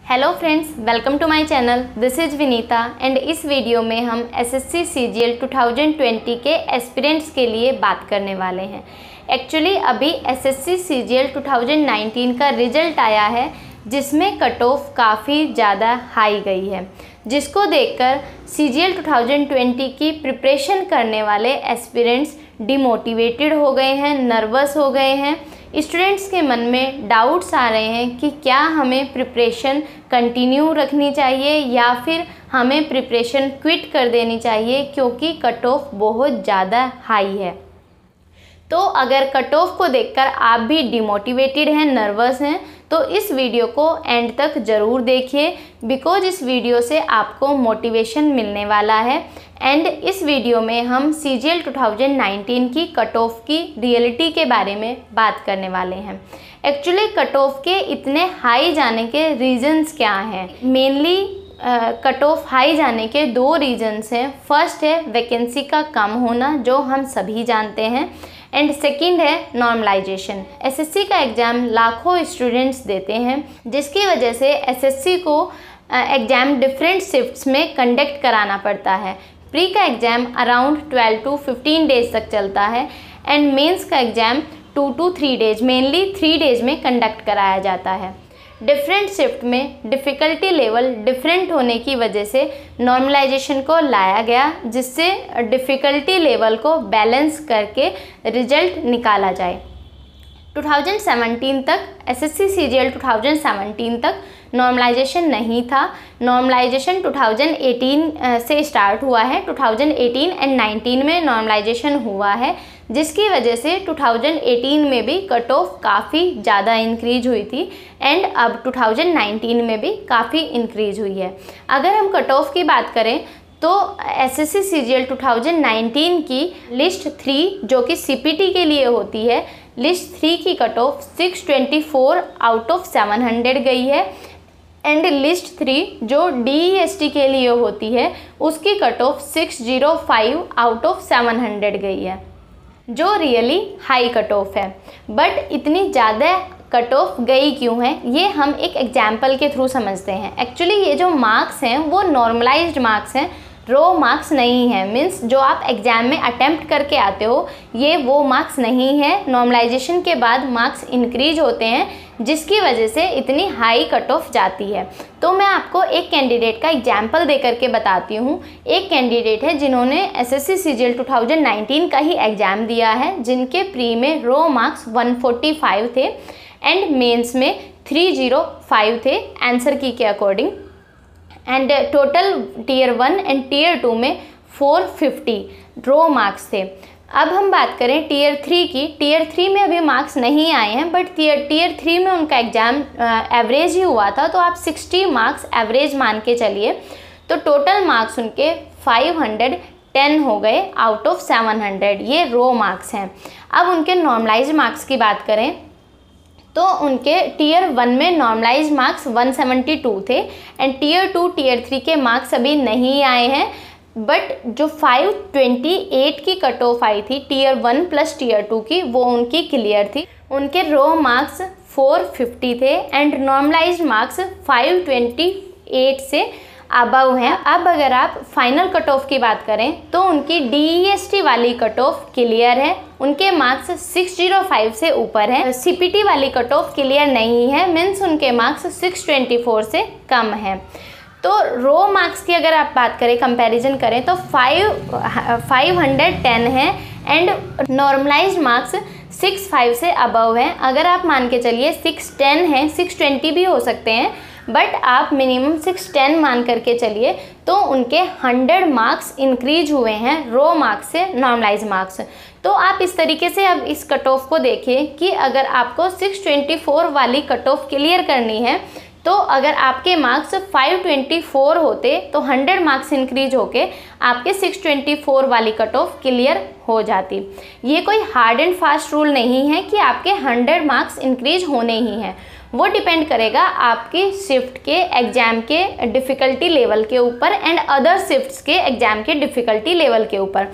Hello friends, welcome to my channel. This is Vinita and इस video में हम SSC CGL 2020 के एस्पिरेंट्स के लिए बात करने वाले हैं। एक्चुअली अभी एसएससी सीजीएल 2019 का रिजल्ट आया है जिसमें कट ऑफ काफ़ी ज़्यादा हाई गई है, जिसको देखकर सीजीएल 2020 की प्रिपरेशन करने वाले एस्पिरेंट्स डिमोटिवेटेड हो गए हैं, नर्वस हो गए हैं। स्टूडेंट्स के मन में डाउट्स आ रहे हैं कि क्या हमें प्रिपरेशन कंटिन्यू रखनी चाहिए या फिर हमें प्रिपरेशन क्विट कर देनी चाहिए, क्योंकि कट ऑफ बहुत ज़्यादा हाई है। तो अगर कट ऑफ को देखकर आप भी डिमोटिवेटेड हैं, नर्वस हैं, तो इस वीडियो को एंड तक ज़रूर देखिए, बिकॉज इस वीडियो से आपको मोटिवेशन मिलने वाला है। एंड इस वीडियो में हम सीजीएल 2019 की कट ऑफ की रियलिटी के बारे में बात करने वाले हैं। एक्चुअली कट ऑफ के इतने हाई जाने के रीजंस क्या हैं? मेनली कट ऑफ हाई जाने के दो रीजंस हैं। फर्स्ट है वैकेंसी का कम होना, जो हम सभी जानते हैं, एंड सेकंड है नॉर्मलाइजेशन। एसएससी का एग्ज़ाम लाखों स्टूडेंट्स देते हैं, जिसकी वजह से एसएससी को एग्ज़ाम डिफरेंट शिफ्ट्स में कंडक्ट कराना पड़ता है। प्री का एग्ज़ाम अराउंड 12 to 15 डेज तक चलता है एंड मेंस का exam 2 to 3 days, mainly 3 days में कंडक्ट कराया जाता है। डिफरेंट शिफ्ट में डिफ़िकल्टी लेवल डिफरेंट होने की वजह से नॉर्मलाइजेशन को लाया गया, जिससे डिफ़िकल्टी लेवल को बैलेंस करके रिजल्ट निकाला जाए। 2017 तक एसएससी सीजीएल 2017 तक नॉर्मलाइजेशन नहीं था। नॉर्मलाइजेशन 2018 से स्टार्ट हुआ है। 2018 एंड 19 में नॉर्मलाइजेशन हुआ है, जिसकी वजह से 2018 में भी कट ऑफ काफ़ी ज़्यादा इंक्रीज हुई थी एंड अब 2019 में भी काफ़ी इंक्रीज हुई है। अगर हम कट ऑफ की बात करें तो एसएससी सीजीएल 2019 की लिस्ट 3 जो कि सीपीटी के लिए होती है, लिस्ट 3 की कट ऑफ 624 आउट ऑफ 700 गई है एंड लिस्ट 3 जो डीईएसटी के लिए होती है उसकी कट ऑफ 605 आउट ऑफ 700 गई है, जो रियली हाई कट ऑफ है। बट इतनी ज़्यादा कट ऑफ गई क्यों है, ये हम एक एग्जाम्पल के थ्रू समझते हैं। एक्चुअली ये जो मार्क्स हैं वो नॉर्मलाइज्ड मार्क्स हैं, रो मार्क्स नहीं है। मीन्स जो आप एग्ज़ाम में अटेम्प्ट करके आते हो ये वो मार्क्स नहीं है। नॉर्मलाइजेशन के बाद मार्क्स इंक्रीज होते हैं, जिसकी वजह से इतनी हाई कट ऑफ जाती है। तो मैं आपको एक कैंडिडेट का एग्जाम्पल दे करके बताती हूँ। एक कैंडिडेट है जिन्होंने एसएससी सीजीएल 2019 का ही एग्ज़ाम दिया है, जिनके प्री में रो मार्क्स 145 थे एंड मेंस में 305 थे आंसर की के according, and total tier 1 and tier 2 में 450 रो मार्क्स थे। अब हम बात करें टीयर 3 की। टीयर 3 में अभी मार्क्स नहीं आए हैं, बट टीयर 3 में उनका एग्ज़ाम एवरेज ही हुआ था, तो आप 60 मार्क्स एवरेज मान के चलिए। तो टोटल मार्क्स उनके 510 हो गए आउट ऑफ 700। ये रो मार्क्स हैं। अब उनके नॉर्मलाइज्ड मार्क्स की बात करें तो उनके टीयर 1 में नॉर्मलाइज्ड मार्क्स 172 थे एंड टीयर 2 टीयर 3 के मार्क्स अभी नहीं आए हैं, बट जो 528 की कट ऑफ आई थी टीयर 1 प्लस टीयर 2 की, वो उनकी क्लियर थी। उनके रो मार्क्स 450 थे एंड नॉर्मलाइज्ड मार्क्स 528 से अबव हैं। अब अगर आप फाइनल कट ऑफ की बात करें तो उनकी डीईएसटी वाली कट ऑफ क्लियर है, उनके मार्क्स 605 से ऊपर है। सीपीटी वाली कट ऑफ क्लियर नहीं है, मीन्स उनके मार्क्स 624 से कम है। तो रो मार्क्स की अगर आप बात करें, कंपैरिजन करें तो 510 है एंड नॉर्मलाइज्ड मार्क्स 65 से अबव है। अगर आप मान के चलिए 610 है, 620 भी हो सकते हैं, बट आप मिनिमम 610 मान करके चलिए, तो उनके 100 मार्क्स इंक्रीज हुए हैं रो मार्क्स से नॉर्मलाइज मार्क्स। तो आप इस तरीके से अब इस कट ऑफ को देखिए कि अगर आपको 624 वाली कट ऑफ क्लियर करनी है, तो अगर आपके मार्क्स 524 होते तो 100 मार्क्स इंक्रीज होके आपके 624 वाली कट ऑफ क्लियर हो जाती। ये कोई हार्ड एंड फास्ट रूल नहीं है कि आपके 100 मार्क्स इंक्रीज होने ही हैं, वो डिपेंड करेगा आपकी शिफ्ट के एग्ज़ाम के डिफ़िकल्टी लेवल के ऊपर एंड अदर शिफ्ट्स के एग्ज़ाम के डिफ़िकल्टी लेवल के ऊपर।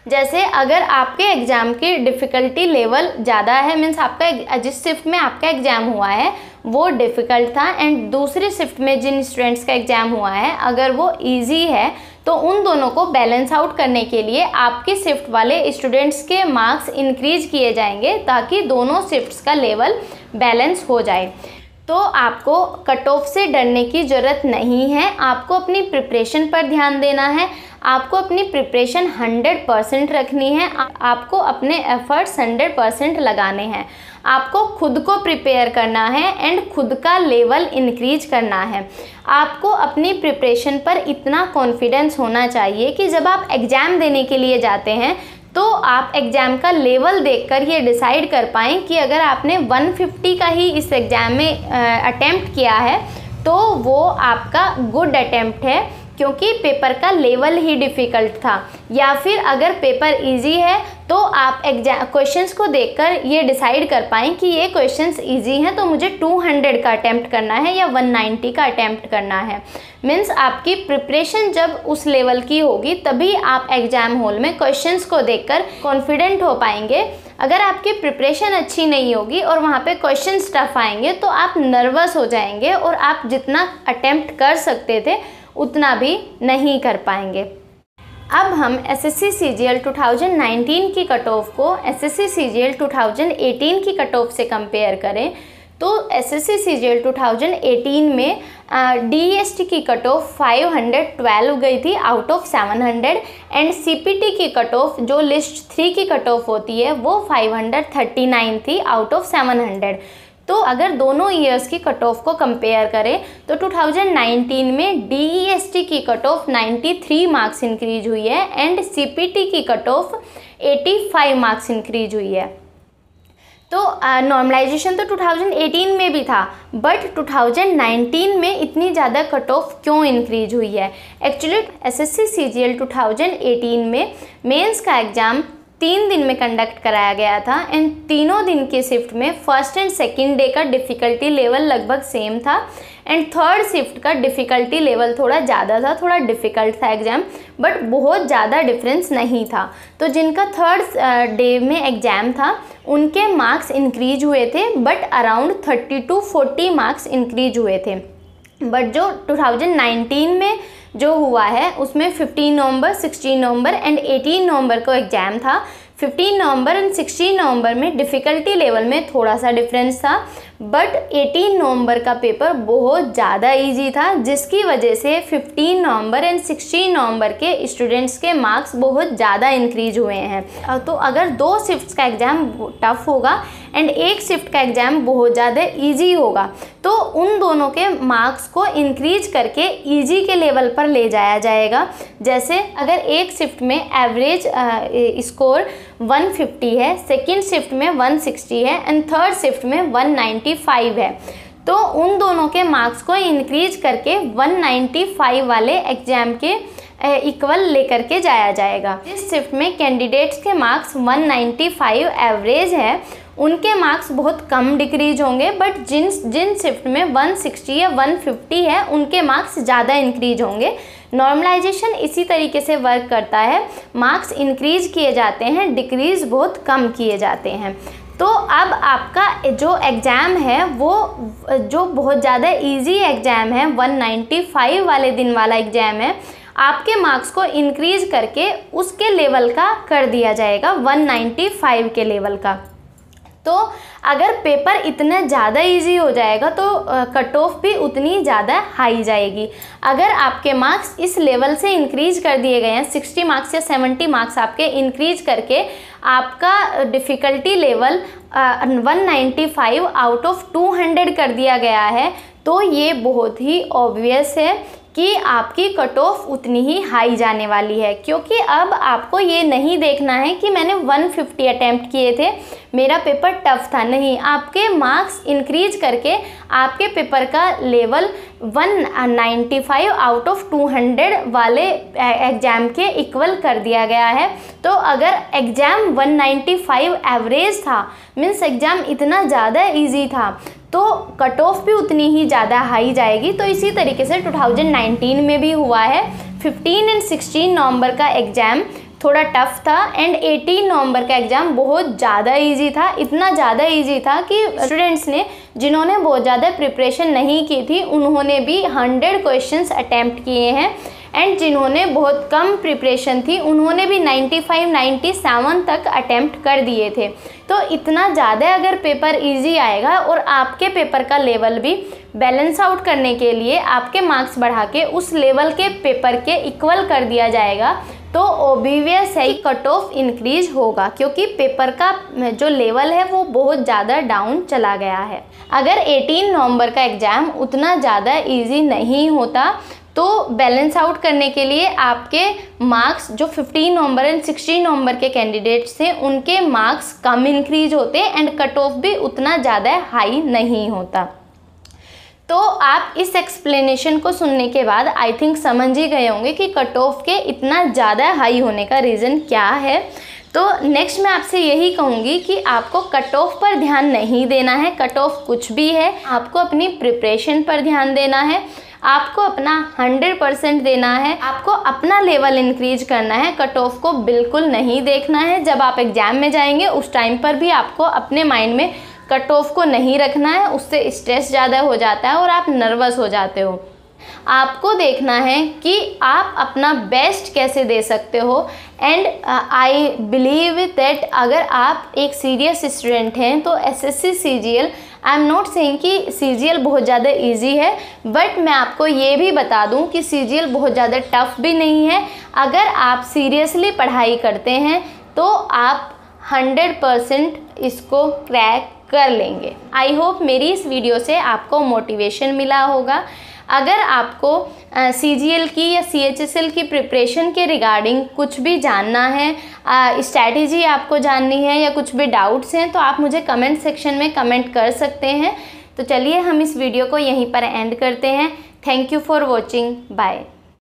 जैसे अगर आपके एग्ज़ाम की डिफ़िकल्टी लेवल ज़्यादा है, मीन्स आपका जिस शिफ्ट में आपका एग्ज़ाम हुआ है वो डिफ़िकल्ट था, एंड दूसरी शिफ्ट में जिन स्टूडेंट्स का एग्ज़ाम हुआ है अगर वो ईजी है तो उन दोनों को बैलेंस आउट करने के लिए आपकी शिफ्ट वाले स्टूडेंट्स के मार्क्स इंक्रीज किए जाएंगे ताकि दोनों शिफ्ट्स का लेवल बैलेंस हो जाए। तो आपको कट ऑफ से डरने की ज़रूरत नहीं है, आपको अपनी प्रिपरेशन पर ध्यान देना है, आपको अपनी प्रिपरेशन 100% रखनी है, आपको अपने एफर्ट्स 100% लगाने हैं, आपको खुद को प्रिपेयर करना है एंड खुद का लेवल इंक्रीज करना है। आपको अपनी प्रिपरेशन पर इतना कॉन्फिडेंस होना चाहिए कि जब आप एग्ज़ाम देने के लिए जाते हैं तो आप एग्ज़ाम का लेवल देखकर ये डिसाइड कर पाएँ कि अगर आपने 150 का ही इस एग्ज़ाम में अटेम्प्ट किया है तो वो आपका गुड अटेम्प्ट है, क्योंकि पेपर का लेवल ही डिफ़िकल्ट था। या फिर अगर पेपर इजी है तो आप क्वेश्चंस को देखकर ये डिसाइड कर पाएँ कि ये क्वेश्चंस इजी हैं तो मुझे 200 का अटेम्प्ट करना है या 190 का अटेम्प्ट करना है। मीन्स आपकी प्रिपरेशन जब उस लेवल की होगी तभी आप एग्ज़ाम हॉल में क्वेश्चंस को देखकर कॉन्फिडेंट हो पाएंगे। अगर आपकी प्रिपरेशन अच्छी नहीं होगी और वहाँ पे क्वेश्चंस टफ आएंगे तो आप नर्वस हो जाएंगे और आप जितना अटेम्प्ट कर सकते थे उतना भी नहीं कर पाएंगे। अब हम एसएससी सीजीएल 2019 की कट ऑफ को एसएससी सीजीएल 2018 की कट ऑफ से कंपेयर करें तो एसएससी सीजीएल 2018 में डीएसटी की कट ऑफ 512 गई थी आउट ऑफ 700 एंड सीपीटी की कट ऑफ जो लिस्ट 3 की कट ऑफ होती है वो 539 थी आउट ऑफ 700। तो अगर दोनों ईयर्स की कट ऑफ को कंपेयर करें तो 2019 में डीईएसटी की कट ऑफ 93 मार्क्स इंक्रीज हुई है एंड सीपीटी की कट ऑफ 85 मार्क्स इंक्रीज हुई है। तो नॉर्मलाइजेशन तो 2018 में भी था, बट 2019 में इतनी ज़्यादा कट ऑफ क्यों इंक्रीज हुई है? एक्चुअली एसएससी सीजीएल 2018 में मेंस का एग्ज़ाम 3 दिन में कंडक्ट कराया गया था एंड तीनों दिन की शिफ्ट में फर्स्ट एंड सेकेंड डे का डिफ़िकल्टी लेवल लगभग सेम था एंड थर्ड शिफ्ट का डिफ़िकल्टी लेवल थोड़ा ज़्यादा था, थोड़ा डिफ़िकल्ट था एग्ज़ाम, बट बहुत ज़्यादा डिफरेंस नहीं था। तो जिनका थर्ड डे में एग्ज़ाम था उनके मार्क्स इंक्रीज हुए थे, but around 30 to 40 marks increase हुए थे। बट जो 2019 में जो हुआ है उसमें 15 नवंबर, 16 नवंबर एंड 18 नवंबर को एग्ज़ाम था। 15 नवंबर एंड 16 नवंबर में डिफ़िकल्टी लेवल में थोड़ा सा डिफरेंस था, बट 18 नवंबर का पेपर बहुत ज़्यादा इजी था, जिसकी वजह से 15 नवंबर एंड 16 नवंबर के स्टूडेंट्स के मार्क्स बहुत ज़्यादा इंक्रीज हुए हैं। तो अगर 2 शिफ्ट्स का एग्ज़ाम टफ होगा एंड एक शिफ्ट का एग्ज़ाम बहुत ज़्यादा इजी होगा तो उन दोनों के मार्क्स को इंक्रीज करके इजी के लेवल पर ले जाया जाएगा। जैसे अगर एक शिफ्ट में एवरेज स्कोर 150 है, सेकेंड शिफ्ट में 160 है एंड थर्ड शिफ्ट में 195 है, तो उन दोनों के मार्क्स को इंक्रीज करके 195 वाले एग्ज़ाम के इक्वल लेकर के जाया जाएगा। जिस शिफ्ट में कैंडिडेट्स के मार्क्स 195 एवरेज है उनके मार्क्स बहुत कम डिक्रीज होंगे, बट जिन शिफ्ट में 160 या 150 है उनके मार्क्स ज़्यादा इंक्रीज होंगे। नॉर्मलाइजेशन इसी तरीके से वर्क करता है, मार्क्स इंक्रीज किए जाते हैं, डिक्रीज बहुत कम किए जाते हैं। तो अब आपका जो एग्ज़ाम है वो जो बहुत ज़्यादा इजी एग्ज़ाम है 195 वाले दिन वाला एग्ज़ाम है, आपके मार्क्स को इंक्रीज करके उसके लेवल का कर दिया जाएगा 195 के लेवल का। तो अगर पेपर इतना ज़्यादा इजी हो जाएगा तो कट ऑफ भी उतनी ज़्यादा हाई जाएगी। अगर आपके मार्क्स इस लेवल से इंक्रीज कर दिए गए हैं, 60 मार्क्स या 70 मार्क्स आपके इंक्रीज करके आपका डिफ़िकल्टी लेवल 195 आउट ऑफ 200 कर दिया गया है, तो ये बहुत ही ऑब्वियस है कि आपकी कट ऑफ उतनी ही हाई जाने वाली है। क्योंकि अब आपको ये नहीं देखना है कि मैंने 150 अटैम्प्ट किए थे, मेरा पेपर टफ था, नहीं, आपके मार्क्स इंक्रीज करके आपके पेपर का लेवल 195 आउट ऑफ 200 वाले एग्ज़ाम के इक्वल कर दिया गया है। तो अगर एग्ज़ाम 195 एवरेज था, मीन्स एग्ज़ाम इतना ज़्यादा इजी था, तो कट ऑफ भी उतनी ही ज़्यादा हाई जाएगी। तो इसी तरीके से 2019 में भी हुआ है। 15 एंड 16 नवंबर का एग्ज़ाम थोड़ा टफ था एंड 18 नवंबर का एग्ज़ाम बहुत ज़्यादा इजी था। इतना ज़्यादा इजी था कि स्टूडेंट्स ने जिन्होंने बहुत ज़्यादा प्रिपरेशन नहीं की थी उन्होंने भी 100 क्वेश्चंस अटैम्प्ट किए हैं एंड जिन्होंने बहुत कम प्रिपरेशन थी उन्होंने भी 95 97 तक अटैम्प्ट कर दिए थे। तो इतना ज़्यादा अगर पेपर इजी आएगा और आपके पेपर का लेवल भी बैलेंस आउट करने के लिए आपके मार्क्स बढ़ा के उस लेवल के पेपर के इक्वल कर दिया जाएगा तो ऑब्वियस है कट ऑफ इंक्रीज होगा, क्योंकि पेपर का जो लेवल है वो बहुत ज़्यादा डाउन चला गया है। अगर 18 नवंबर का एग्ज़ाम उतना ज़्यादा इजी नहीं होता तो बैलेंस आउट करने के लिए आपके मार्क्स जो 15 नवंबर एंड 16 नवंबर के कैंडिडेट्स थे उनके मार्क्स कम इंक्रीज होते एंड कट ऑफ भी उतना ज़्यादा हाई नहीं होता। तो आप इस एक्सप्लेनेशन को सुनने के बाद आई थिंक समझ ही गए होंगे कि कट ऑफ के इतना ज़्यादा हाई होने का रीज़न क्या है। तो नेक्स्ट मैं आपसे यही कहूँगी कि आपको कट ऑफ पर ध्यान नहीं देना है। कट ऑफ कुछ भी है, आपको अपनी प्रिपरेशन पर ध्यान देना है, आपको अपना 100% देना है, आपको अपना लेवल इंक्रीज करना है। कट ऑफ को बिल्कुल नहीं देखना है। जब आप एग्ज़ाम में जाएंगे उस टाइम पर भी आपको अपने माइंड में कट ऑफ को नहीं रखना है, उससे स्ट्रेस ज़्यादा हो जाता है और आप नर्वस हो जाते हो। आपको देखना है कि आप अपना बेस्ट कैसे दे सकते हो एंड आई बिलीव दैट अगर आप एक सीरियस स्टूडेंट हैं तो SSC CGL, I am not saying कि सीजीएल बहुत ज़्यादा इजी है, बट मैं आपको ये भी बता दूं कि सीजीएल बहुत ज़्यादा टफ भी नहीं है। अगर आप सीरियसली पढ़ाई करते हैं तो आप 100% इसको क्रैक कर लेंगे। आई होप मेरी इस वीडियो से आपको मोटिवेशन मिला होगा। अगर आपको सीजीएल की या सीएचएसएल की प्रिपरेशन के रिगार्डिंग कुछ भी जानना है, स्ट्रैटेजी आपको जाननी है या कुछ भी डाउट्स हैं तो आप मुझे कमेंट सेक्शन में कमेंट कर सकते हैं। तो चलिए हम इस वीडियो को यहीं पर एंड करते हैं। Thank you for watching, bye.